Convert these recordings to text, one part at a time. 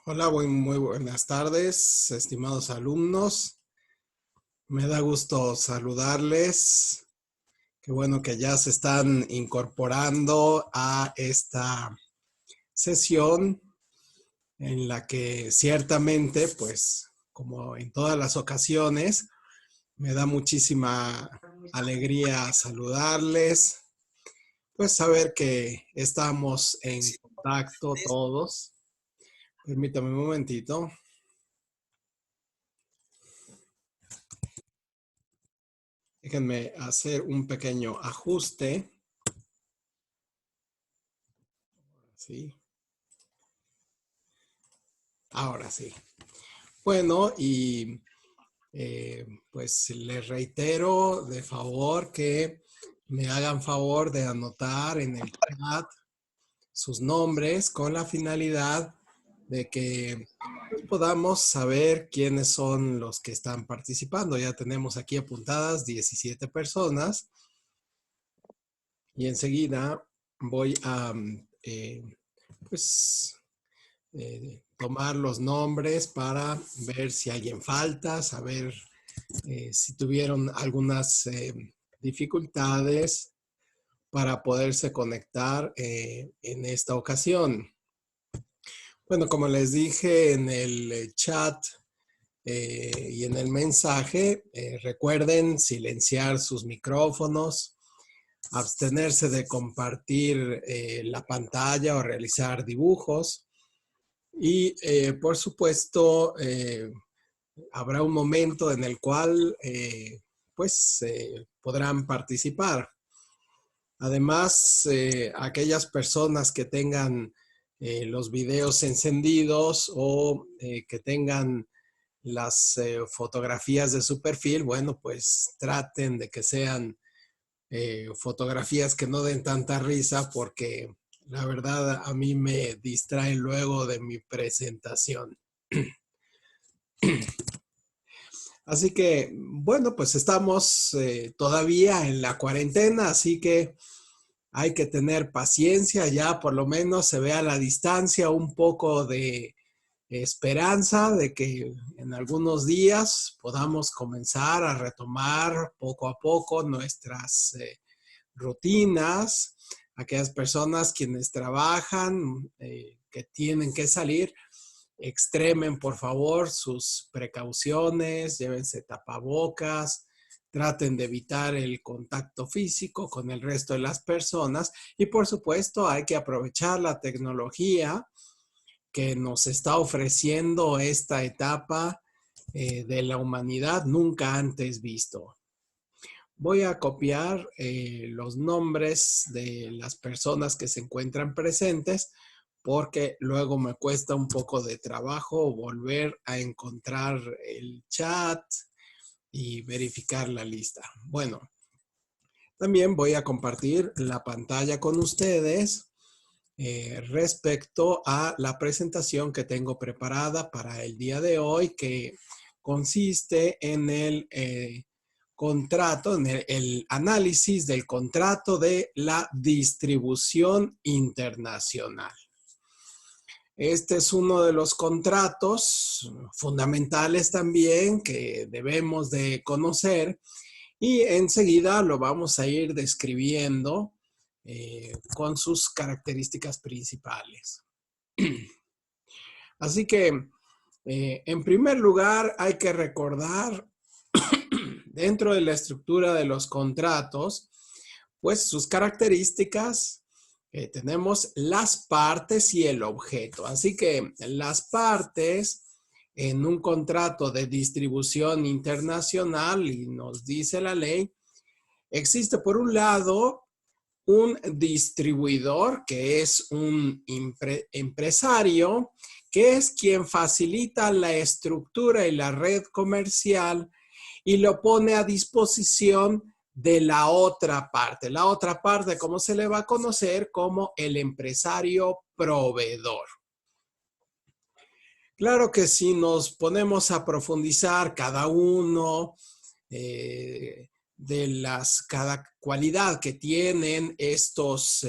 Hola, muy buenas tardes, estimados alumnos. Me da gusto saludarles. Qué bueno que ya se están incorporando a esta sesión en la que ciertamente, pues, como en todas las ocasiones, me da muchísima alegría saludarles, pues saber que estamos en contacto todos. Permítame un momentito. Déjenme hacer un pequeño ajuste. Sí, ahora sí. Bueno, y pues les reitero de favor que me hagan favor de anotar en el chat sus nombres con la finalidad de que pues, podamos saber quiénes son los que están participando. Ya tenemos aquí apuntadas 17 personas y enseguida voy a pues tomar los nombres para ver si alguien falta, saber si tuvieron algunas dificultades para poderse conectar en esta ocasión. Bueno, como les dije en el chat y en el mensaje, recuerden silenciar sus micrófonos, abstenerse de compartir la pantalla o realizar dibujos. Y por supuesto, habrá un momento en el cual pues podrán participar. Además, aquellas personas que tengan los videos encendidos o que tengan las fotografías de su perfil, bueno, pues traten de que sean fotografías que no den tanta risa porque la verdad a mí me distrae luego de mi presentación. Así que, bueno, pues estamos todavía en la cuarentena, así que hay que tener paciencia, ya por lo menos se ve a la distancia un poco de esperanza de que en algunos días podamos comenzar a retomar poco a poco nuestras rutinas. Aquellas personas quienes trabajan, que tienen que salir, extremen por favor sus precauciones, llévense tapabocas, traten de evitar el contacto físico con el resto de las personas y por supuesto hay que aprovechar la tecnología que nos está ofreciendo esta etapa de la humanidad nunca antes visto. Voy a copiar los nombres de las personas que se encuentran presentes porque luego me cuesta un poco de trabajo volver a encontrar el chat y verificar la lista. Bueno, también voy a compartir la pantalla con ustedes respecto a la presentación que tengo preparada para el día de hoy, que consiste en el contrato, en el análisis del contrato de la distribución internacional. Este es uno de los contratos fundamentales también que debemos de conocer y enseguida lo vamos a ir describiendo con sus características principales. Así que, en primer lugar, hay que recordar dentro de la estructura de los contratos, pues sus características, tenemos las partes y el objeto. Así que las partes en un contrato de distribución internacional, y nos dice la ley, existe por un lado un distribuidor, que es un empresario, que es quien facilita la estructura y la red comercial y lo pone a disposición de la otra parte. La otra parte, ¿cómo se le va a conocer? Como el empresario proveedor. Claro que si nos ponemos a profundizar cada uno cada cualidad que tienen estas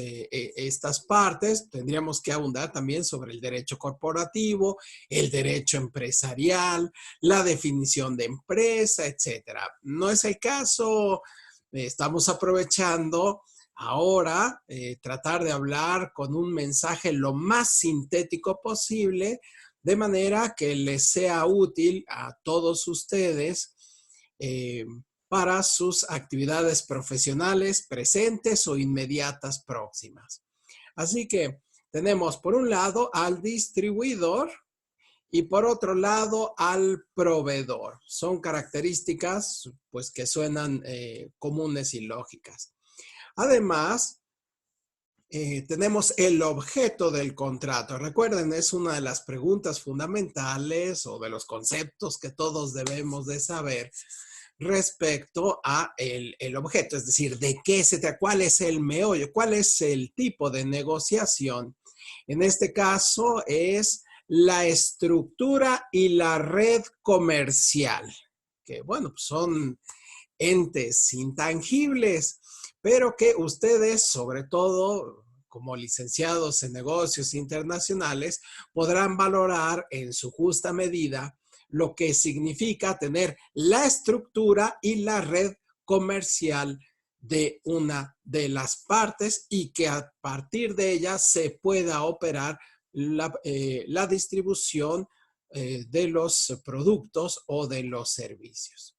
partes, tendríamos que abundar también sobre el derecho corporativo, el derecho empresarial, la definición de empresa, etcétera. No es el caso, estamos aprovechando ahora tratar de hablar con un mensaje lo más sintético posible, de manera que les sea útil a todos ustedes para sus actividades profesionales presentes o inmediatas próximas. Así que tenemos por un lado al distribuidor y por otro lado al proveedor. Son características pues que suenan comunes y lógicas. Además, tenemos el objeto del contrato. Recuerden, es una de las preguntas fundamentales o de los conceptos que todos debemos de saber respecto a el objeto, es decir, de qué se trata, cuál es el meollo, cuál es el tipo de negociación. En este caso es la estructura y la red comercial, que bueno, pues son entes intangibles, pero que ustedes, sobre todo como licenciados en negocios internacionales, podrán valorar en su justa medida lo que significa tener la estructura y la red comercial de una de las partes y que a partir de ella se pueda operar la distribución de los productos o de los servicios.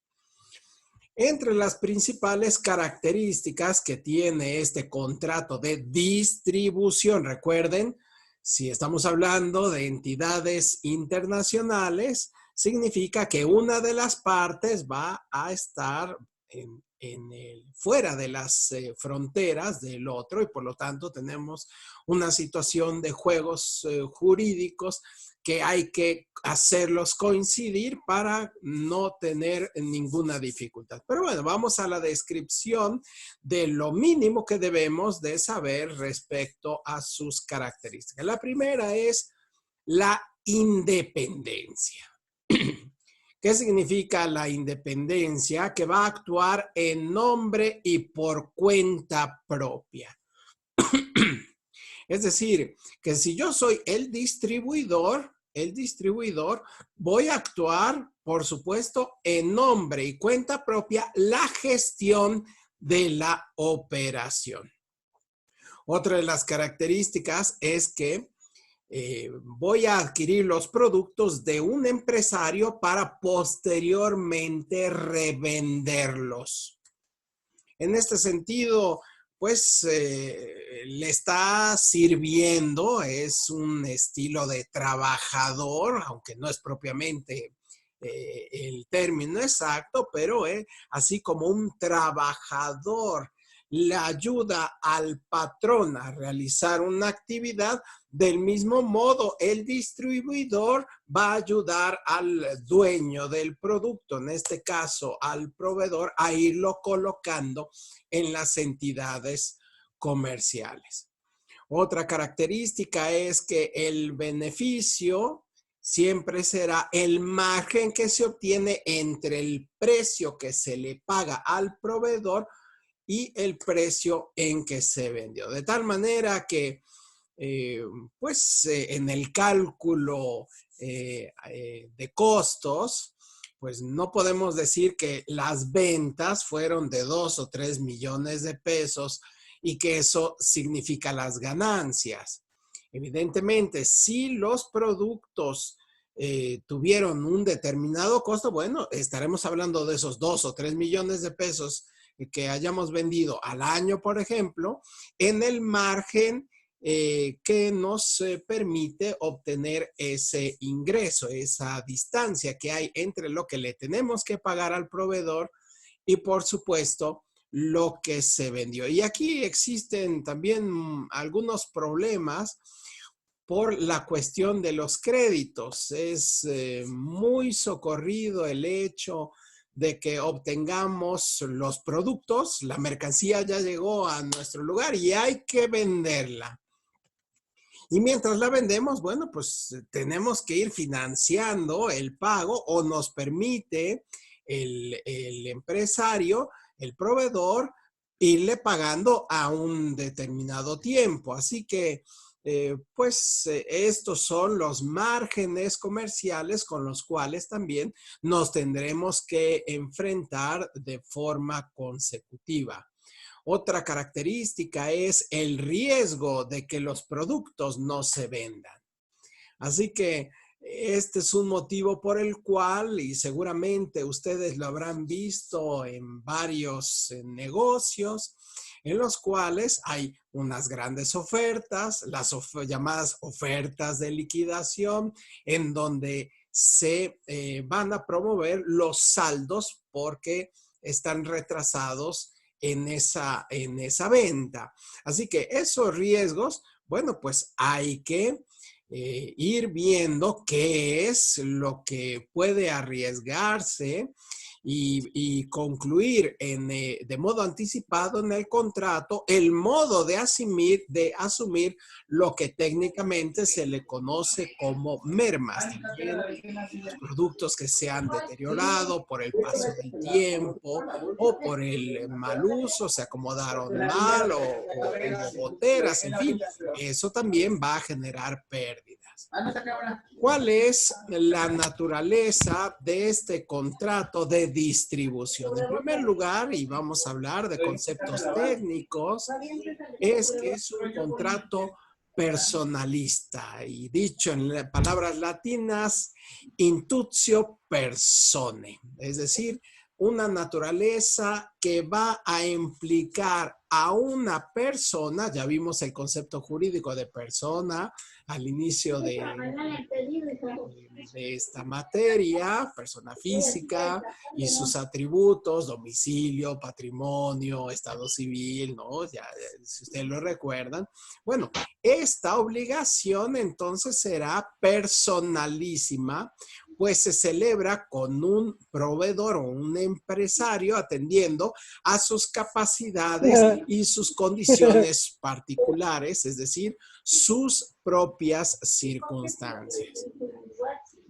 Entre las principales características que tiene este contrato de distribución, recuerden, si estamos hablando de entidades internacionales, significa que una de las partes va a estar fuera de las fronteras del otro y por lo tanto tenemos una situación de juegos jurídicos que hay que hacerlos coincidir para no tener ninguna dificultad. Pero bueno, vamos a la descripción de lo mínimo que debemos de saber respecto a sus características. La primera es la independencia. ¿Qué significa la independencia? Que va a actuar en nombre y por cuenta propia. Es decir, que si yo soy el distribuidor, voy a actuar, por supuesto, en nombre y cuenta propia la gestión de la operación. Otra de las características es que voy a adquirir los productos de un empresario para posteriormente revenderlos. En este sentido, pues le está sirviendo, es un estilo de trabajador, aunque no es propiamente el término exacto, pero así como un trabajador le ayuda al patrón a realizar una actividad, del mismo modo el distribuidor va a ayudar al dueño del producto, en este caso al proveedor, a irlo colocando en las entidades comerciales. Otra característica es que el beneficio siempre será el margen que se obtiene entre el precio que se le paga al proveedor y el precio en que se vendió. De tal manera que, en el cálculo de costos, pues no podemos decir que las ventas fueron de 2 o 3 millones de pesos y que eso significa las ganancias. Evidentemente, si los productos tuvieron un determinado costo, bueno, estaremos hablando de esos 2 o 3 millones de pesos que hayamos vendido al año, por ejemplo, en el margen que nos permite obtener ese ingreso, esa distancia que hay entre lo que le tenemos que pagar al proveedor y, por supuesto, lo que se vendió. Y aquí existen también algunos problemas por la cuestión de los créditos. Es muy socorrido el hecho de que obtengamos los productos, la mercancía ya llegó a nuestro lugar y hay que venderla. Y mientras la vendemos, bueno, pues tenemos que ir financiando el pago o nos permite el empresario el proveedor irle pagando a un determinado tiempo. Así que, estos son los márgenes comerciales con los cuales también nos tendremos que enfrentar de forma consecutiva. Otra característica es el riesgo de que los productos no se vendan. Así que este es un motivo por el cual, y seguramente ustedes lo habrán visto en varios negocios, en los cuales hay unas grandes ofertas, las llamadas ofertas de liquidación, en donde se van a promover los saldos porque están retrasados en esa venta. Así que esos riesgos, bueno, pues hay que ir viendo qué es lo que puede arriesgarse y concluir de modo anticipado en el contrato el modo de asumir lo que técnicamente se le conoce como mermas. También los productos que se han deteriorado por el paso del tiempo o por el mal uso, se acomodaron mal o hubo goteras, en fin, eso también va a generar pérdidas. ¿Cuál es la naturaleza de este contrato de distribución? En primer lugar, y vamos a hablar de conceptos técnicos, es que es un contrato personalista y dicho en palabras latinas, intutio persone, es decir, una naturaleza que va a implicar a una persona, ya vimos el concepto jurídico de persona al inicio de esta materia, persona física y sus atributos, domicilio, patrimonio, estado civil, ¿no? Ya, si ustedes lo recuerdan. Bueno, esta obligación entonces será personalísima, pues se celebra con un proveedor o un empresario atendiendo a sus capacidades y sus condiciones particulares, es decir, sus propias circunstancias.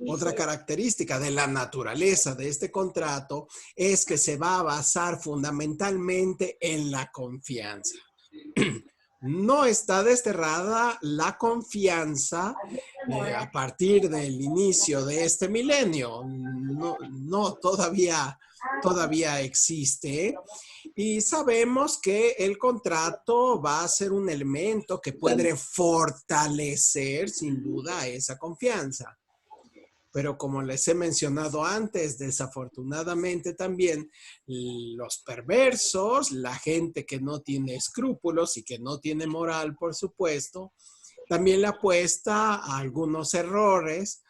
Otra característica de la naturaleza de este contrato es que se va a basar fundamentalmente en la confianza. No está desterrada la confianza a partir del inicio de este milenio. No, todavía existe. Y sabemos que el contrato va a ser un elemento que puede fortalecer sin duda esa confianza. Pero como les he mencionado antes, desafortunadamente también los perversos, la gente que no tiene escrúpulos y que no tiene moral, por supuesto, también le apuesta a algunos errores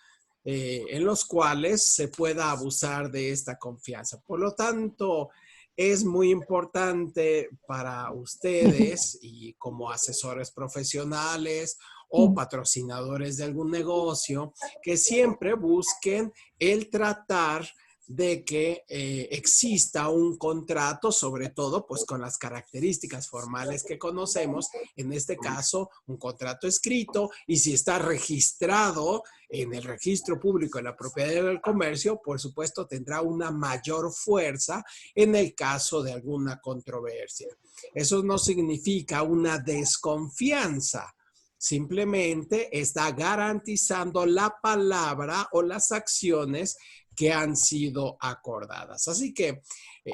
en los cuales se pueda abusar de esta confianza. Por lo tanto, es muy importante para ustedes y como asesores profesionales o patrocinadores de algún negocio, que siempre busquen el tratar de que exista un contrato, sobre todo pues con las características formales que conocemos, en este caso un contrato escrito, y si está registrado en el registro público de la propiedad del comercio, por supuesto tendrá una mayor fuerza en el caso de alguna controversia. Eso no significa una desconfianza. Simplemente está garantizando la palabra o las acciones que han sido acordadas. Así que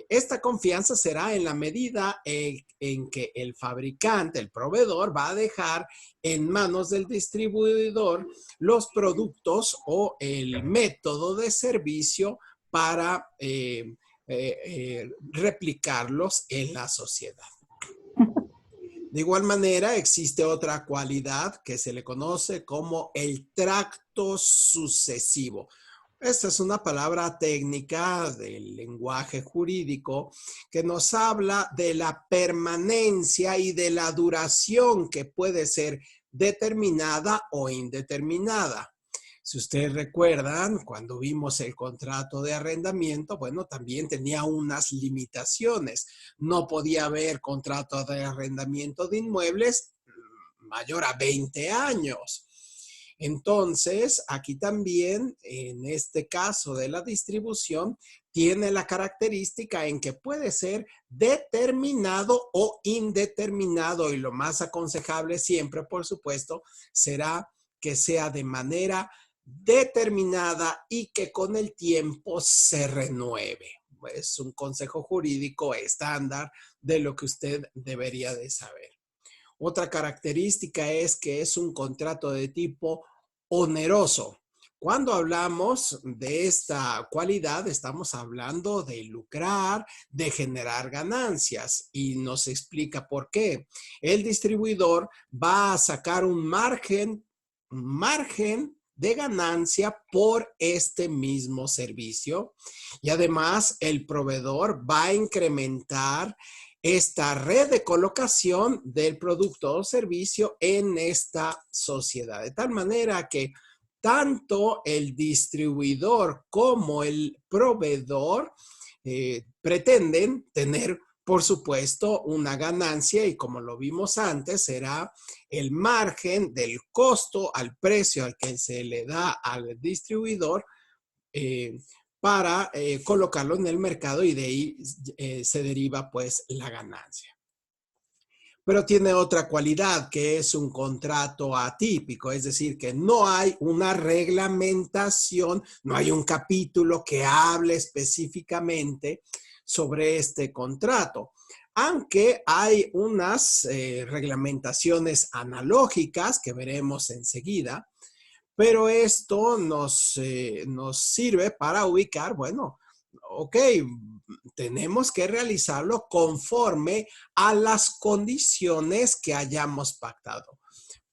esta confianza será en la medida en que el fabricante, el proveedor, va a dejar en manos del distribuidor los productos o el método de servicio para replicarlos en la sociedad. De igual manera, existe otra cualidad que se le conoce como el tracto sucesivo. Esta es una palabra técnica del lenguaje jurídico que nos habla de la permanencia y de la duración que puede ser determinada o indeterminada. Si ustedes recuerdan, cuando vimos el contrato de arrendamiento, bueno, también tenía unas limitaciones. No podía haber contrato de arrendamiento de inmuebles mayor a 20 años. Entonces, aquí también, en este caso de la distribución, tiene la característica en que puede ser determinado o indeterminado y lo más aconsejable siempre, por supuesto, será que sea de manera determinada y que con el tiempo se renueve. Es un consejo jurídico estándar de lo que usted debería de saber. Otra característica es que es un contrato de tipo oneroso. Cuando hablamos de esta cualidad, estamos hablando de lucrar, de generar ganancias y nos explica por qué. El distribuidor va a sacar un margen de ganancia por este mismo servicio y además el proveedor va a incrementar esta red de colocación del producto o servicio en esta sociedad. De tal manera que tanto el distribuidor como el proveedor pretenden tener, por supuesto, una ganancia y como lo vimos antes, será el margen del costo al precio al que se le da al distribuidor para colocarlo en el mercado y de ahí se deriva pues la ganancia. Pero tiene otra cualidad que es un contrato atípico, es decir, que no hay una reglamentación, no hay un capítulo que hable específicamente sobre este contrato. Aunque hay unas reglamentaciones analógicas que veremos enseguida, pero esto nos sirve para ubicar, bueno, ok, tenemos que realizarlo conforme a las condiciones que hayamos pactado.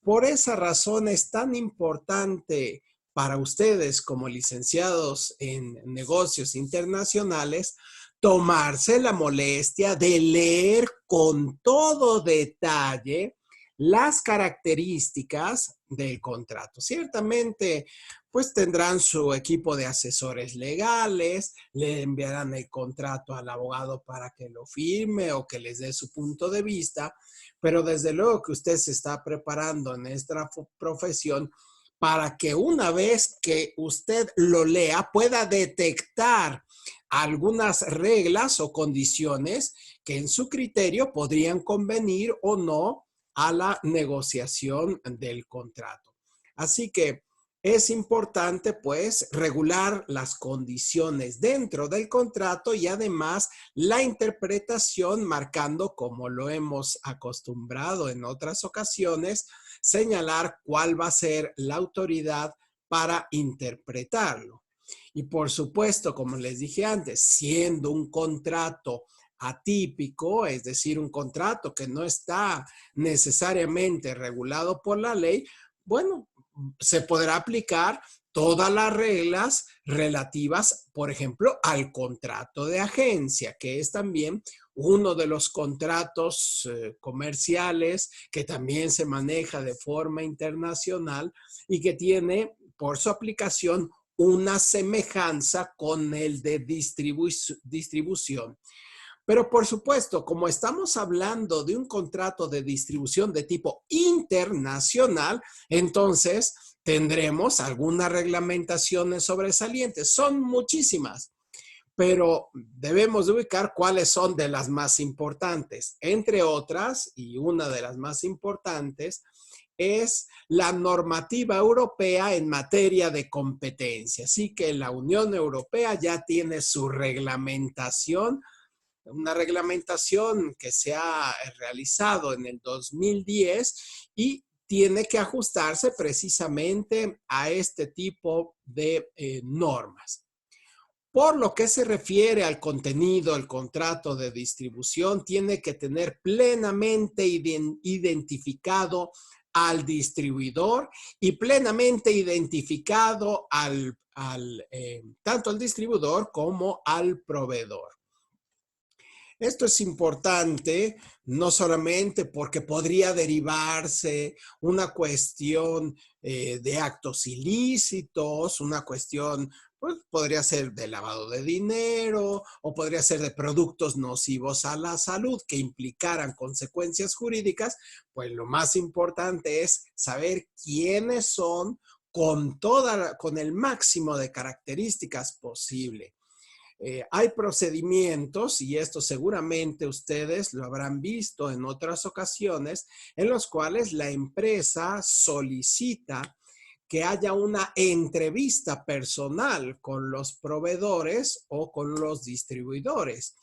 Por esa razón es tan importante para ustedes como licenciados en negocios internacionales tomarse la molestia de leer con todo detalle las características del contrato. Ciertamente, pues tendrán su equipo de asesores legales, le enviarán el contrato al abogado para que lo firme o que les dé su punto de vista, pero desde luego que usted se está preparando en esta profesión para que una vez que usted lo lea pueda detectar algunas reglas o condiciones que en su criterio podrían convenir o no a la negociación del contrato. Así que es importante pues regular las condiciones dentro del contrato y además la interpretación marcando, como lo hemos acostumbrado en otras ocasiones, señalar cuál va a ser la autoridad para interpretarlo. Y por supuesto, como les dije antes, siendo un contrato atípico, es decir, un contrato que no está necesariamente regulado por la ley, bueno, se podrá aplicar todas las reglas relativas, por ejemplo, al contrato de agencia, que es también uno de los contratos comerciales que también se maneja de forma internacional y que tiene por su aplicación una semejanza con el de distribución. Pero por supuesto, como estamos hablando de un contrato de distribución de tipo internacional, entonces tendremos algunas reglamentaciones sobresalientes. Son muchísimas, pero debemos de ubicar cuáles son de las más importantes. Entre otras, y una de las más importantes, es la normativa europea en materia de competencia. Así que la Unión Europea ya tiene su reglamentación, una reglamentación que se ha realizado en el 2010 y tiene que ajustarse precisamente a este tipo de normas. Por lo que se refiere al contenido, el contrato de distribución tiene que tener plenamente identificado al distribuidor y plenamente identificado tanto al distribuidor como al proveedor. Esto es importante no solamente porque podría derivarse una cuestión de actos ilícitos, una cuestión, pues podría ser de lavado de dinero o podría ser de productos nocivos a la salud que implicaran consecuencias jurídicas, pues lo más importante es saber quiénes son, con el máximo de características posible. Hay procedimientos, y esto seguramente ustedes lo habrán visto en otras ocasiones, en los cuales la empresa solicita que haya una entrevista personal con los proveedores o con los distribuidores.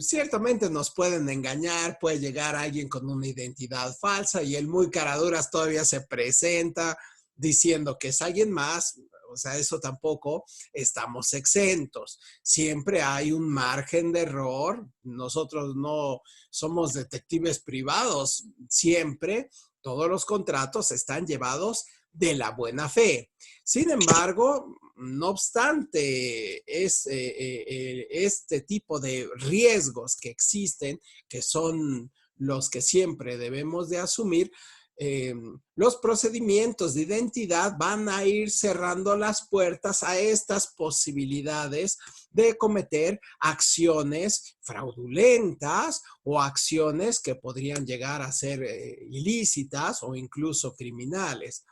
Ciertamente nos pueden engañar, puede llegar alguien con una identidad falsa y el muy caraduras todavía se presenta diciendo que es alguien más. O sea, eso tampoco estamos exentos. Siempre hay un margen de error. Nosotros no somos detectives privados. Siempre todos los contratos están llevados de la buena fe. Sin embargo, no obstante este tipo de riesgos que existen, que son los que siempre debemos de asumir, los procedimientos de identidad van a ir cerrando las puertas a estas posibilidades de cometer acciones fraudulentas o acciones que podrían llegar a ser ilícitas o incluso criminales.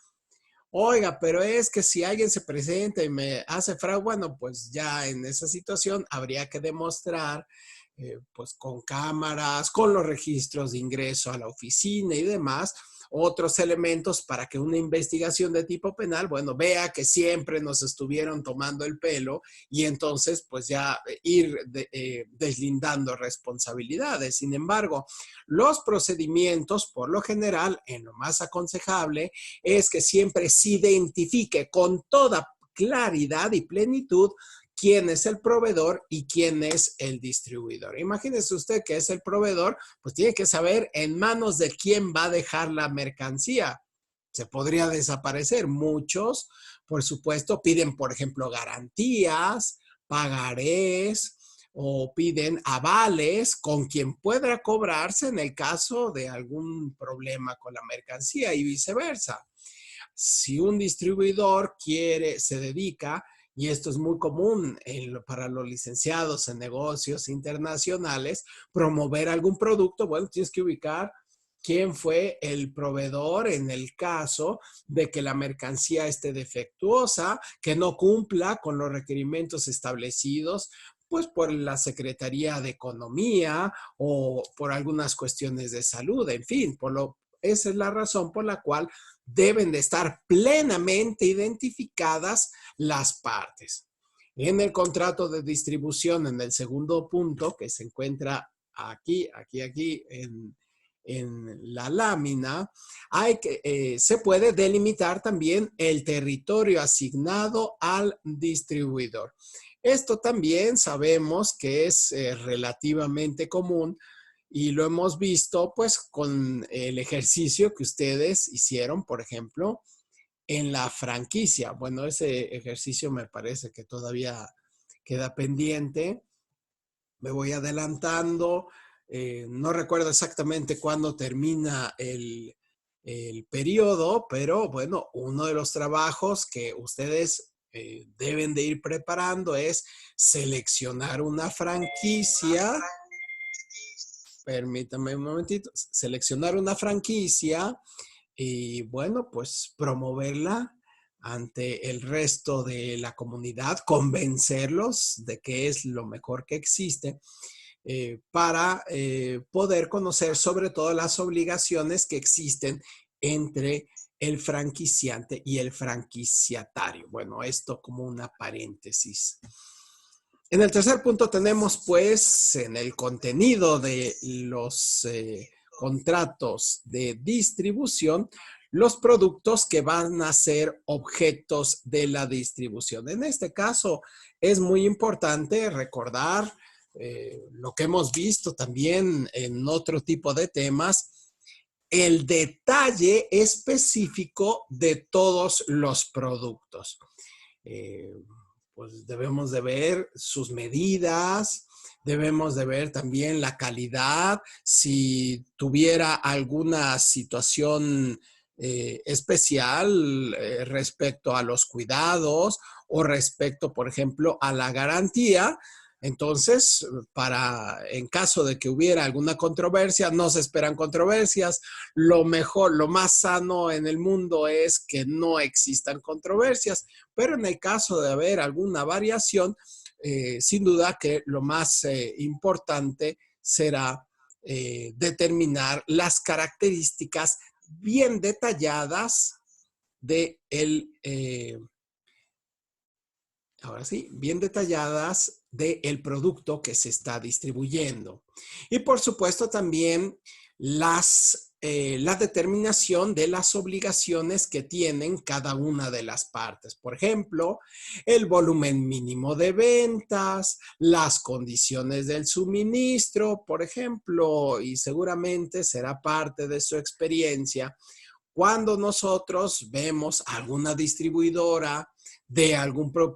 Oiga, pero es que si alguien se presenta y me hace fraude, bueno, pues ya en esa situación habría que demostrar, pues con cámaras, con los registros de ingreso a la oficina y demás, otros elementos para que una investigación de tipo penal, bueno, vea que siempre nos estuvieron tomando el pelo y entonces pues ya ir deslindando responsabilidades. Sin embargo, los procedimientos, por lo general, en lo más aconsejable, es que siempre se identifique con toda claridad y plenitud quién es el proveedor y quién es el distribuidor. Imagínese usted que es el proveedor, pues tiene que saber en manos de quién va a dejar la mercancía. Se podría desaparecer. Muchos, por supuesto, piden, por ejemplo, garantías, pagarés o piden avales con quien pueda cobrarse en el caso de algún problema con la mercancía y viceversa. Si un distribuidor se dedica, y esto es muy común para los licenciados en negocios internacionales, promover algún producto, bueno, tienes que ubicar quién fue el proveedor en el caso de que la mercancía esté defectuosa, que no cumpla con los requerimientos establecidos pues por la Secretaría de Economía o por algunas cuestiones de salud, en fin, esa es la razón por la cual deben de estar plenamente identificadas las partes. En el contrato de distribución, en el segundo punto, que se encuentra aquí en la lámina, se puede delimitar también el territorio asignado al distribuidor. Esto también sabemos que es relativamente común y lo hemos visto pues con el ejercicio que ustedes hicieron, por ejemplo, en la franquicia. Bueno, ese ejercicio me parece que todavía queda pendiente. Me voy adelantando. No recuerdo exactamente cuándo termina el periodo, pero bueno, uno de los trabajos que ustedes deben de ir preparando es seleccionar una franquicia. Permítame un momentito. Seleccionar una franquicia y bueno, pues promoverla ante el resto de la comunidad, convencerlos de que es lo mejor que existe para poder conocer sobre todo las obligaciones que existen entre el franquiciante y el franquiciatario. Bueno, esto como una paréntesis. En el tercer punto tenemos pues en el contenido de los contratos de distribución, los productos que van a ser objetos de la distribución. En este caso es muy importante recordar lo que hemos visto también en otro tipo de temas, el detalle específico de todos los productos. Pues debemos de ver sus medidas, debemos de ver también la calidad, si tuviera alguna situación especial respecto a los cuidados o respecto, por ejemplo, a la garantía. Entonces, en caso de que hubiera alguna controversia, no se esperan controversias. Lo mejor, lo más sano en el mundo es que no existan controversias, pero en el caso de haber alguna variación, sin duda que lo más importante será determinar las características bien detalladas de ahora sí, bien detalladas del producto que se está distribuyendo. Y por supuesto también la determinación de las obligaciones que tienen cada una de las partes. Por ejemplo, el volumen mínimo de ventas, las condiciones del suministro, por ejemplo, y seguramente será parte de su experiencia cuando nosotros vemos alguna distribuidora de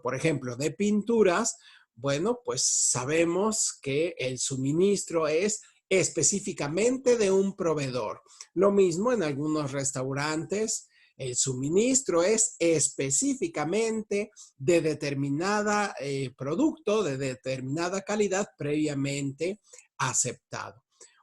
por ejemplo, de pinturas, bueno, pues sabemos que el suministro es específicamente de un proveedor. Lo mismo en algunos restaurantes, el suministro es específicamente de determinada producto, de determinada calidad previamente aceptado.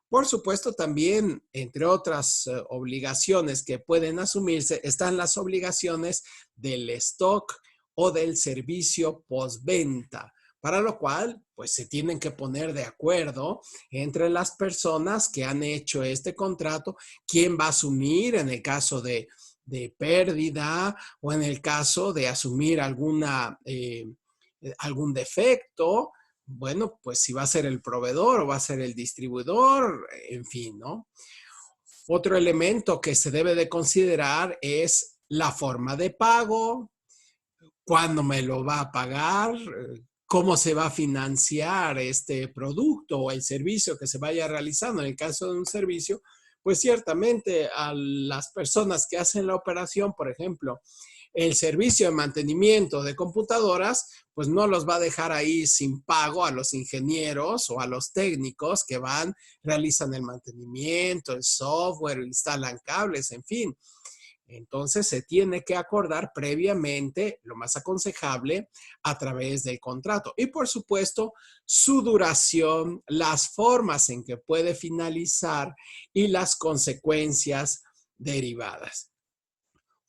Por supuesto, también, entre otras obligaciones que pueden asumirse, están las obligaciones del stock o del servicio postventa, para lo cual, pues se tienen que poner de acuerdo entre las personas que han hecho este contrato, quién va a asumir en el caso de pérdida o en el caso de asumir algún defecto. Bueno, pues si va a ser el proveedor o va a ser el distribuidor, en fin, ¿no? Otro elemento que se debe de considerar es la forma de pago, cuándo me lo va a pagar, cómo se va a financiar este producto o el servicio que se vaya realizando. En el caso de un servicio, pues ciertamente a las personas que hacen la operación, por ejemplo, el servicio de mantenimiento de computadoras, pues no los va a dejar ahí sin pago a los ingenieros o a los técnicos que realizan el mantenimiento, el software, instalan cables, en fin. Entonces se tiene que acordar previamente, lo más aconsejable, a través del contrato. Y por supuesto, su duración, las formas en que puede finalizar y las consecuencias derivadas.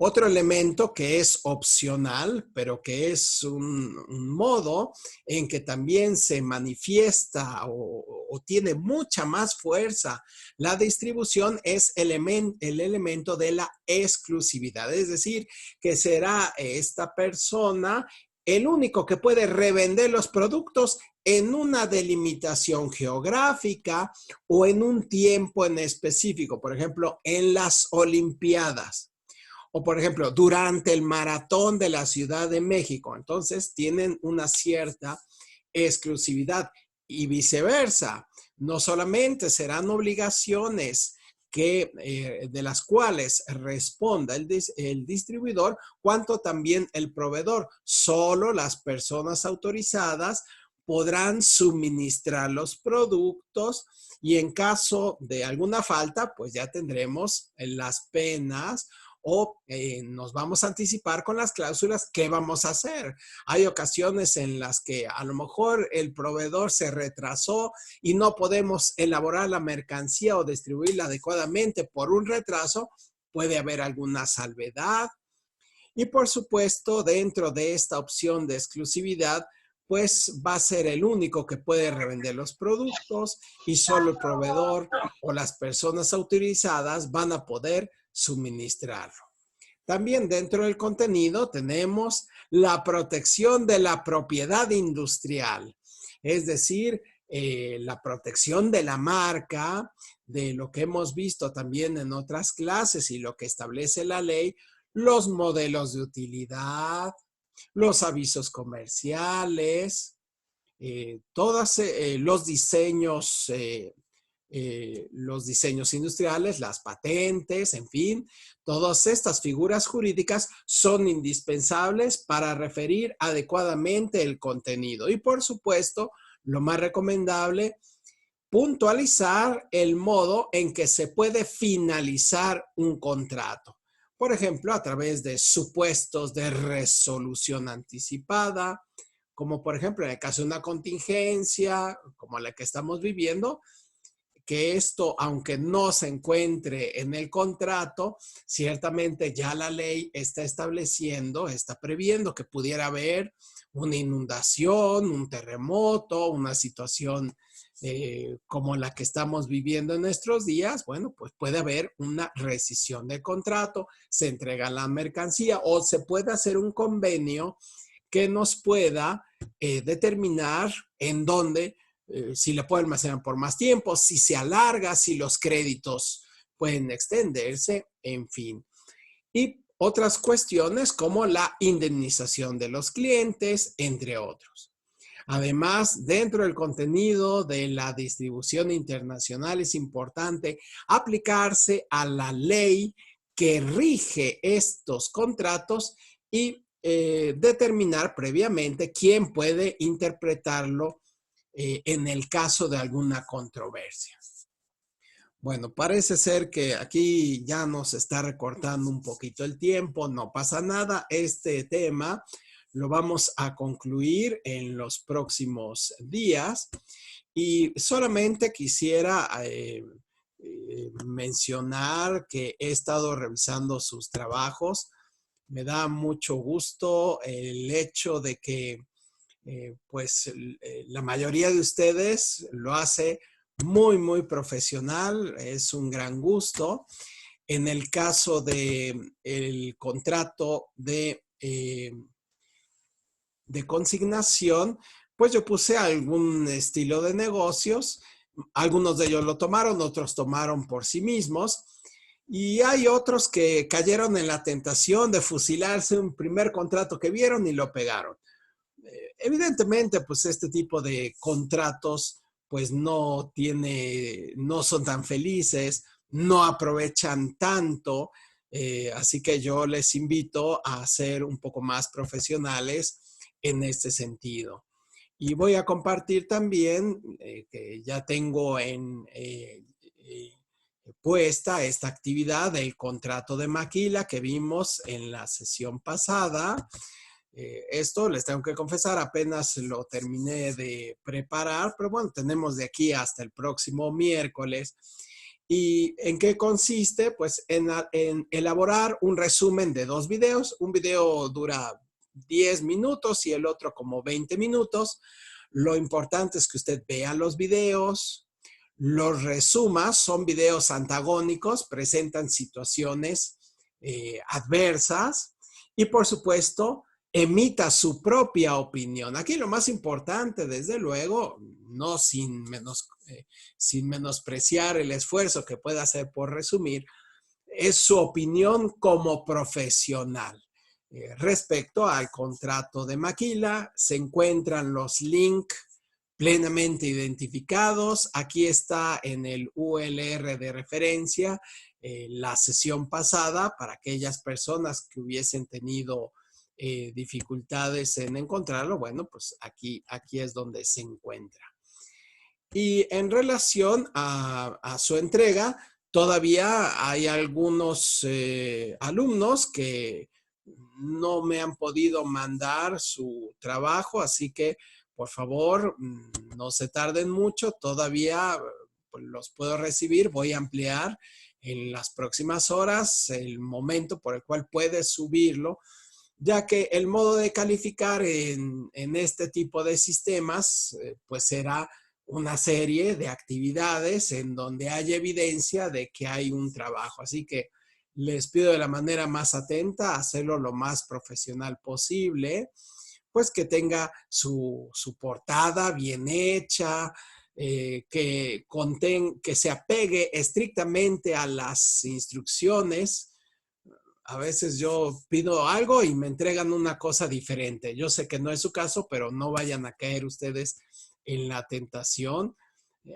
Otro elemento que es opcional, pero que es un modo en que también se manifiesta o tiene mucha más fuerza la distribución es el elemento de la exclusividad. Es decir, que será esta persona el único que puede revender los productos en una delimitación geográfica o en un tiempo en específico. Por ejemplo, en las Olimpiadas. O, por ejemplo, durante el maratón de la Ciudad de México. Entonces, tienen una cierta exclusividad y viceversa. No solamente serán obligaciones de las cuales responda el distribuidor, cuanto también el proveedor. Solo las personas autorizadas podrán suministrar los productos y en caso de alguna falta, pues ya tendremos las penas o nos vamos a anticipar con las cláusulas, ¿qué vamos a hacer? Hay ocasiones en las que a lo mejor el proveedor se retrasó y no podemos elaborar la mercancía o distribuirla adecuadamente por un retraso, puede haber alguna salvedad. Y por supuesto, dentro de esta opción de exclusividad, pues va a ser el único que puede revender los productos y solo el proveedor o las personas autorizadas van a poder suministrarlo. También dentro del contenido tenemos la protección de la propiedad industrial, es decir, la protección de la marca, de lo que hemos visto también en otras clases y lo que establece la ley, los modelos de utilidad, los avisos comerciales, todos los diseños industriales, las patentes, en fin, todas estas figuras jurídicas son indispensables para referir adecuadamente el contenido. Y por supuesto, lo más recomendable, puntualizar el modo en que se puede finalizar un contrato. Por ejemplo, a través de supuestos de resolución anticipada, como por ejemplo en el caso de una contingencia como la que estamos viviendo, que esto, aunque no se encuentre en el contrato, ciertamente ya la ley está estableciendo, está previendo que pudiera haber una inundación, un terremoto, una situación como la que estamos viviendo en nuestros días. Bueno, pues puede haber una rescisión del contrato, se entrega la mercancía o se puede hacer un convenio que nos pueda determinar en dónde si le puede almacenar por más tiempo, si se alarga, si los créditos pueden extenderse, en fin. Y otras cuestiones como la indemnización de los clientes, entre otros. Además, dentro del contenido de la distribución internacional es importante aplicarse a la ley que rige estos contratos y determinar previamente quién puede interpretarlo en el caso de alguna controversia. Bueno, parece ser que aquí ya nos está recortando un poquito el tiempo, no pasa nada. Este tema lo vamos a concluir en los próximos días y solamente quisiera mencionar que he estado revisando sus trabajos. Me da mucho gusto el hecho de que pues la mayoría de ustedes lo hace muy, muy profesional, es un gran gusto. En el caso del contrato de consignación, pues yo puse algún estilo de negocios, algunos de ellos lo tomaron, otros tomaron por sí mismos, y hay otros que cayeron en la tentación de fusilarse un primer contrato que vieron y lo pegaron. Evidentemente, pues este tipo de contratos pues no son tan felices, no aprovechan tanto, así que yo les invito a ser un poco más profesionales en este sentido. Y voy a compartir también que ya tengo puesta esta actividad del contrato de maquila que vimos en la sesión pasada. Esto les tengo que confesar, apenas lo terminé de preparar, pero bueno, tenemos de aquí hasta el próximo miércoles. ¿Y en qué consiste? Pues en elaborar un resumen de 2 videos. Un video dura 10 minutos y el otro como 20 minutos. Lo importante es que usted vea los videos, los resuma, son videos antagónicos, presentan situaciones adversas y por supuesto emita su propia opinión. Aquí lo más importante, desde luego, no sin menospreciar el esfuerzo que pueda hacer por resumir, es su opinión como profesional. Respecto al contrato de maquila, se encuentran los links plenamente identificados. Aquí está en el ULR de referencia la sesión pasada para aquellas personas que hubiesen tenido dificultades en encontrarlo. Bueno, pues aquí es donde se encuentra. Y en relación a su entrega, todavía hay algunos alumnos que no me han podido mandar su trabajo, así que por favor no se tarden mucho, todavía pues, los puedo recibir, voy a ampliar en las próximas horas el momento por el cual puedes subirlo, ya que el modo de calificar en este tipo de sistemas pues será una serie de actividades en donde hay evidencia de que hay un trabajo. Así que les pido de la manera más atenta hacerlo lo más profesional posible, pues que tenga su portada bien hecha, que se apegue estrictamente a las instrucciones. A veces yo pido algo y me entregan una cosa diferente. Yo sé que no es su caso, pero no vayan a caer ustedes en la tentación.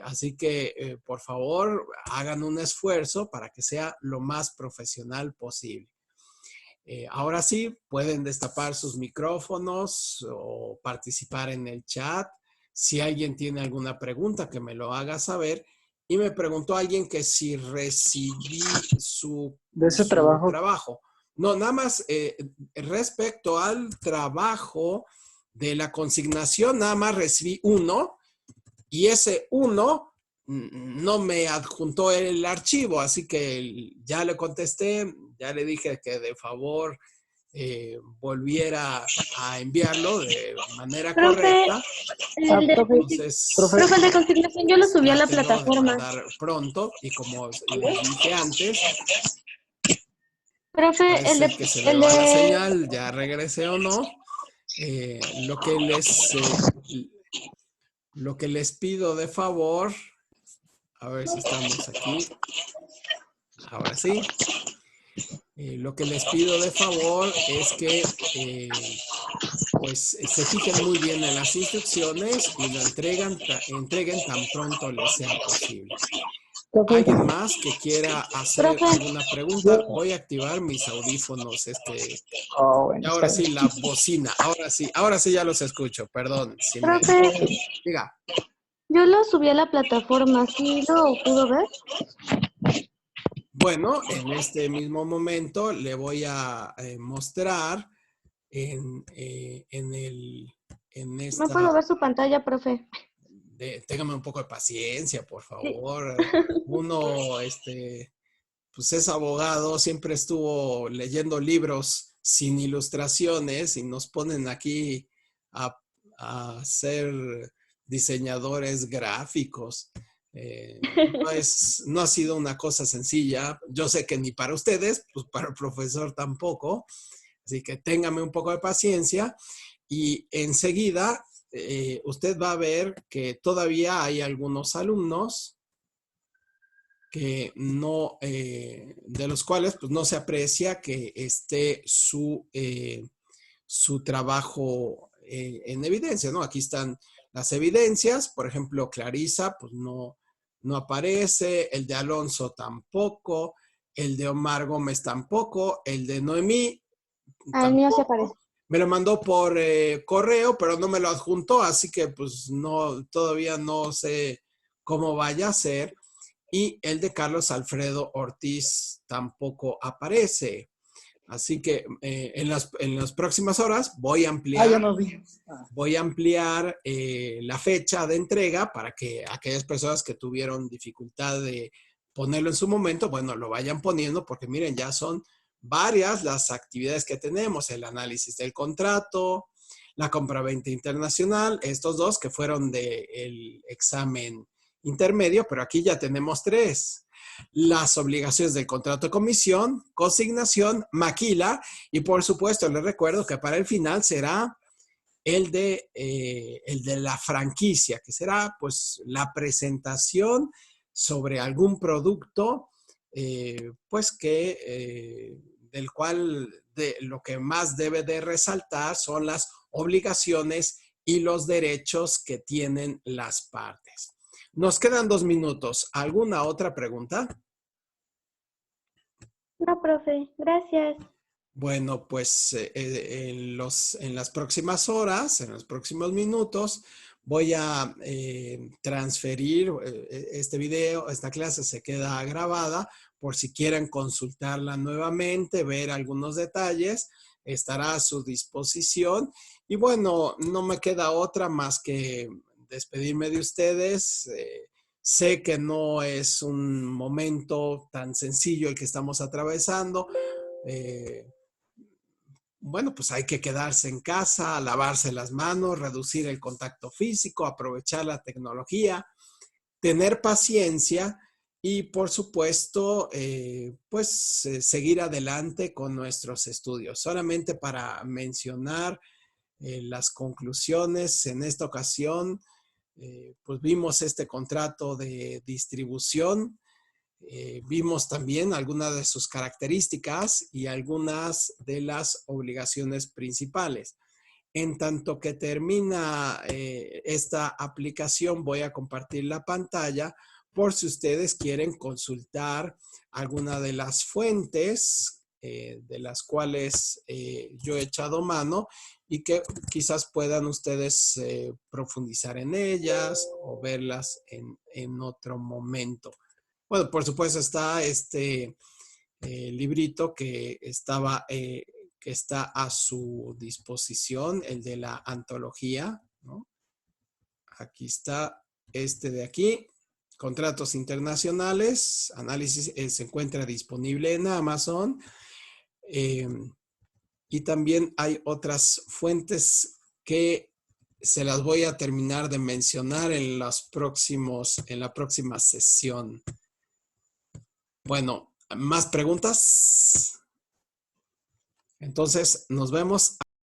Así que, por favor, hagan un esfuerzo para que sea lo más profesional posible. Ahora sí, pueden destapar sus micrófonos o participar en el chat. Si alguien tiene alguna pregunta, que me lo haga saber. Y me preguntó alguien que si recibí su De ese trabajo. trabajo. No, nada más respecto al trabajo, De la consignación nada más recibí uno y ese uno no me adjuntó el archivo, así que ya le contesté, ya le dije que de favor volviera a enviarlo de manera Profe, correcta. el de, Entonces, profe, el de consignación yo lo subí a la trátelo de plataforma. mandar pronto y como les dije antes, Profe, parece ser que se me el va la de, señal, ya regresé o no. Lo que lo que les pido de favor, a ver si estamos aquí, ahora sí. Lo que les pido de favor es que pues se fijen muy bien en las instrucciones y lo entreguen tan pronto les sea posible. Profe, ¿Alguien más que quiera hacer profe, alguna pregunta? Voy a activar mis audífonos, y bueno, está ahora bien. sí la bocina, ahora sí ya los escucho, perdón, si me... profe, Diga. yo lo subí a la plataforma, ¿sí lo pudo ver? Bueno, en este mismo momento le voy a mostrar en No esta... puedo ver su pantalla, profe. téngame un poco de paciencia, por Sí. favor. Uno, pues es abogado, siempre estuvo leyendo libros sin ilustraciones y nos ponen aquí a, a ser diseñadores gráficos. No ha sido una cosa sencilla. Yo sé que ni para ustedes, pues para el profesor tampoco. Así que téngame un poco de paciencia y enseguida usted va a ver que todavía hay algunos alumnos que no, de los cuales pues no se aprecia que esté su trabajo en evidencia, ¿no? Aquí están las evidencias, por ejemplo, Clarisa, pues no aparece, el de Alonso tampoco, el de Omar Gómez tampoco, el de Noemí Ah, el mío se aparece. tampoco. Me lo mandó por correo, pero no me lo adjuntó, así que pues no, todavía no sé cómo vaya a ser. Y el de Carlos Alfredo Ortiz tampoco aparece. Así que en las próximas horas Ya nos vi. voy a ampliar la fecha de entrega para que aquellas personas que tuvieron dificultad de ponerlo en su momento, bueno, lo vayan poniendo porque miren, ya son varias las actividades que tenemos, el análisis del contrato, la compraventa internacional, estos dos que fueron del examen intermedio, pero aquí ya tenemos tres. Las obligaciones del contrato de comisión, consignación, maquila y por supuesto les recuerdo que para el final será el de la franquicia, que será pues la presentación sobre algún producto, pues del cual lo que más debe de resaltar son las obligaciones y los derechos que tienen las partes. Nos quedan 2 minutos. ¿Alguna otra pregunta? No, profe, gracias. Bueno, pues en las próximas horas, en los próximos minutos, voy a transferir este video, esta clase se queda grabada por si quieren consultarla nuevamente, ver algunos detalles, estará a su disposición. Y bueno, no me queda otra más que despedirme de ustedes. Sé que no es un momento tan sencillo el que estamos atravesando. Eh, bueno, pues hay que quedarse en casa, lavarse las manos, reducir el contacto físico, aprovechar la tecnología, tener paciencia y, por supuesto, seguir adelante con nuestros estudios. Solamente para mencionar las conclusiones, en esta ocasión, pues vimos este contrato de distribución. Vimos también algunas de sus características y algunas de las obligaciones principales. En tanto que termina esta aplicación, voy a compartir la pantalla por si ustedes quieren consultar alguna de las fuentes de las cuales yo he echado mano y que quizás puedan ustedes profundizar en ellas o verlas en otro momento. Bueno, por supuesto está este librito que estaba que está a su disposición, el de la antología, ¿no? Aquí está este de aquí, contratos internacionales, análisis, se encuentra disponible en Amazon. Y también hay otras fuentes que se las voy a terminar de mencionar en la próxima sesión. Bueno, ¿más preguntas? Entonces, nos vemos